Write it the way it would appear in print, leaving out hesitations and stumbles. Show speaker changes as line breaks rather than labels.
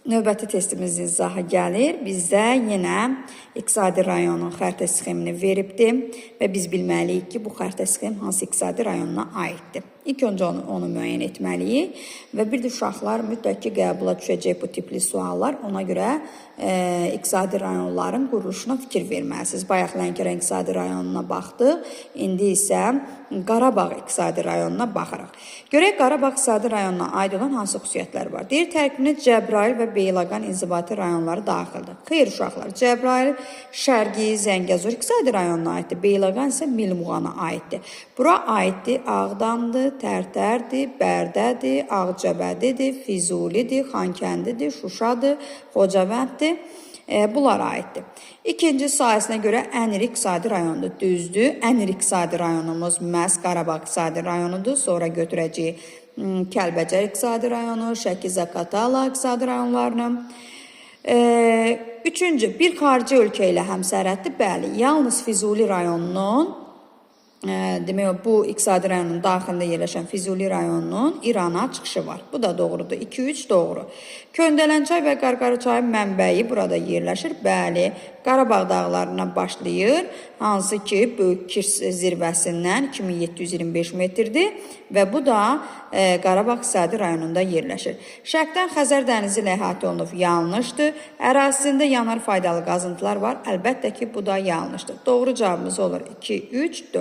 Növbəti testimizin izahı gəlir. Bizdə yenə iqtisadi rayonun xəritə sxemini veribdir və biz bilməliyik ki, bu xəritə sxem hansı iqtisadi rayonuna aiddir. İlk öncə onu müəyyən etməliyik və bir də uşaqlar mütləq ki, qəbula düşəcək bu tipli suallar. Ona görə iqtisadi rayonların quruluşuna fikir verməlisiniz. Bayaq Lənkəran iqtisadi rayonuna baxdıq. İndi isə Qarabağ iqtisadi rayonuna baxırıq. Görək Qarabağ iqtisadi rayonuna aid olan hansı xüsusiyyətlər var. Deyir, tərkibinə Cəbrayıl və Beyləqan inzibati rayonları daxildir. Xeyr uşaqlar, Cəbrayıl Şərqi, Zəngəzur iqtisadi rayonuna aiddir. Beyləqan isə Milmuğana aiddir. Bura aiddir Ağdamdır, Tərtərdir, Bərdədir, Ağcabədidir, Füzulidir, Xankəndidir, Şuşadır, Xocavənddir. Bunlara aiddir. İkinci sahəsinə görə ən iri iqtisadi rayondur. Düzdür, ən iri iqtisadi rayonumuz məhz Qarabağ iqtisadi rayonudur. Sonra götürəcəyik Kəlbəcər iqtisadi rayonu, Şəki-Zaqatala iqtisadi rayonlarını. Üçüncü, bir xarici ölkə ilə həmsərhəddir. Bəli, yalnız Füzuli rayonunun demək, bu iqtisadi rayonun daxilində yerləşən Füzuli rayonunun İrana çıxışı var. Bu da doğrudur. 2-3 doğru. Köndələnçay və Qarqaraçayın mənbəyi burada yerləşir. Bəli, Qarabağ dağlarına başlayır. Hansı ki, Böyük Kirs zirvəsindən 2725 metrdir və bu da Qarabağ iqtisadi rayonunda yerləşir. Şərqdən Xəzər dənizi ilə əhatə olunub. Yanlışdır. Ərazisində yanar faydalı qazıntılar var. Əlbəttə ki, bu da yanlışdır. Doğru cavabımız olur 2, 3, 4.